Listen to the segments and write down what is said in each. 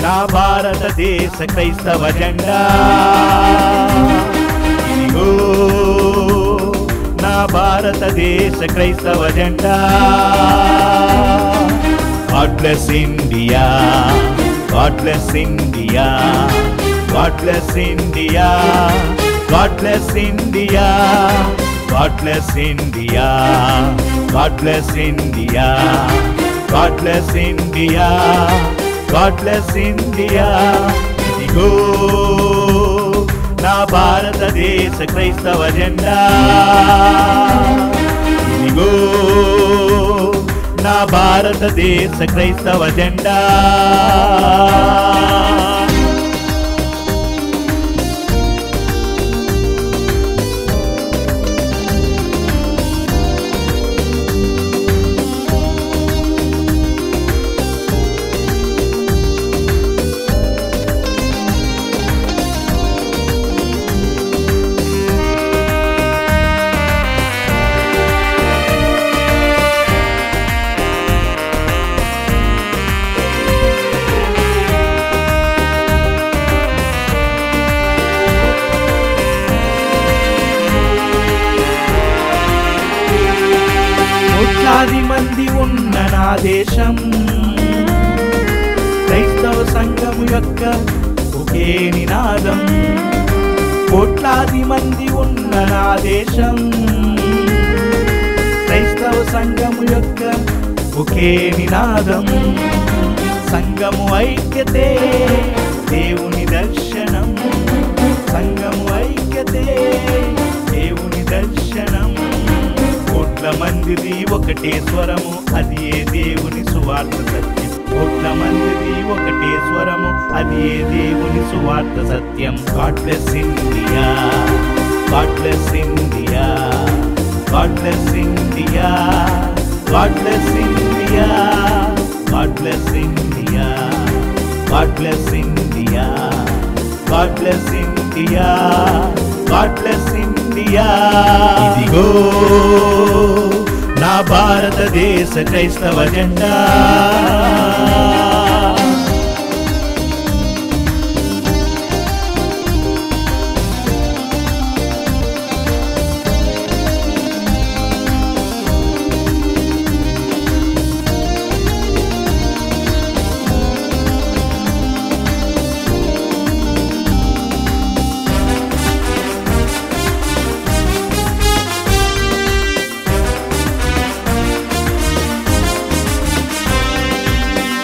నా భారతదేశ క్రైస్తవ జెండా ఇదిగో నా భారతదేశ క్రైస్తవ జెండా God bless India, God bless India, God bless India, God bless India, God bless India, God bless India, God bless India, God bless India. ఇదిగో నా భారతదేశ క్రైస్తవ జెండా ఇదిగో నా భారతదేశ క్రైస్తవ జెండా కోట్లాది మంది ఉన్న నా దేశం క్రైస్తవ సంఘము యొక్క ఒకే నినాదం కోట్లాది మంది ఉన్న నా దేశం క్రైస్తవ సంఘము యొక్క ఒకే నినాదం సంఘము ఐక్యతే దేవుని దర్శనం సంఘము ఐక్యతే దేవుని దర్శనం కోట్ల మందిది ఒకటే స్వరము అది ఏ దేవుని సువార్త సత్యం కోట్ల మందిది ఒకటే స్వరము అది ఏ దేవుని సువార్త సత్యం God bless India, God bless India, God bless India, God bless India, God bless India, God bless India, God bless India, God bless India. ఇదిగో నా భారతదేశ క్రైస్తవ జెండా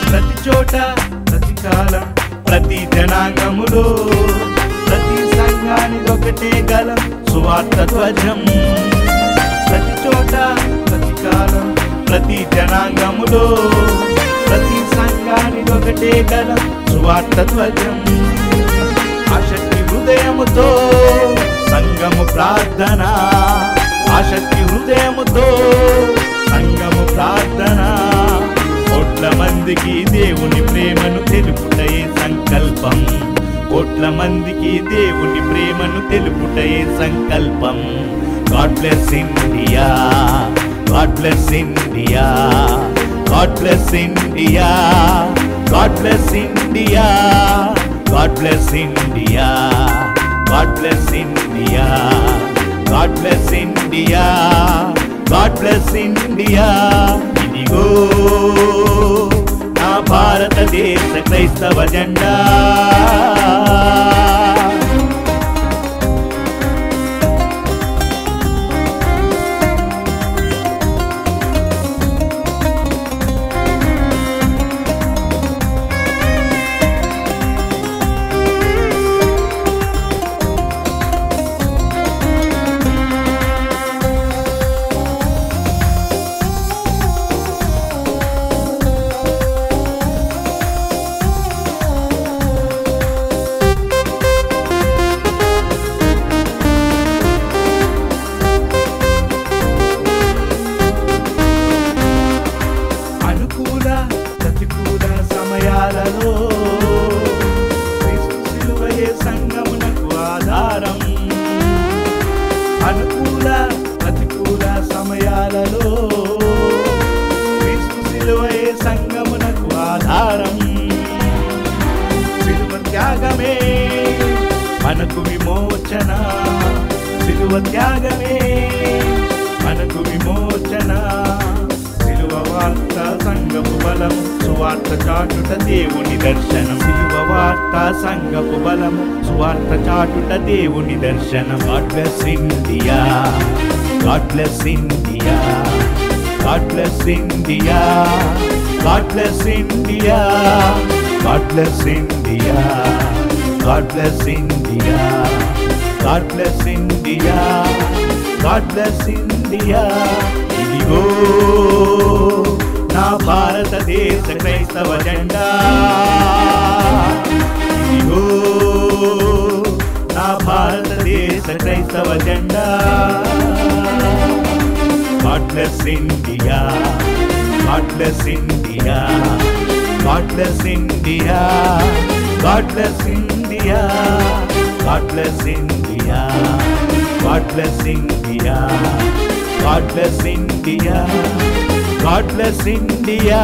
ప్రతి చోట ప్రతి కాలం ప్రతి జనాంగములో ప్రతి సంఘానిదొకటే గలం సువార్త ధ్వజం ప్రతి చోట ప్రతి కాలం ప్రతి జనాంగములో ప్రతి సంఘానిదొకటే గలం సువార్త ధ్వజం ఆసక్తి హృదయముతో సంఘము ప్రార్థన ఆసక్తి హృదయముతో సంఘము ప్రార్థన కోట్ల మందికి దేవుని ప్రేమను తెలుపుటయే సంకల్పం కోట్ల మందికి దేవుని ప్రేమను తెలుపుటయే సంకల్పం God bless India, God bless India, God bless India, God bless India, God bless India, God bless India, God bless India, God bless India. ఇదిగో నా భారతదేశ క్రైస్తవ జెండా త్యాగమే మనకు విమోచన, సిలువ త్యాగమే మనకు విమోచన. సిలువ వార్త సంఘపు బలము, సువార్త చాటుట దేవుని దర్శనం. సిలువ వార్త సంఘపు బలము, సువార్త చాటుట దేవుని దర్శనం. God bless India, God bless India, God bless India, God bless India, God bless India, God bless India, God bless India, God bless India. ఇదిగో నా భారతదేశ క్రైస్తవ జెండా, ఇదిగో నా భారతదేశ క్రైస్తవ జెండా. God bless India, God bless India, God bless India, God bless India, God bless India, God bless India, God bless India, God bless India.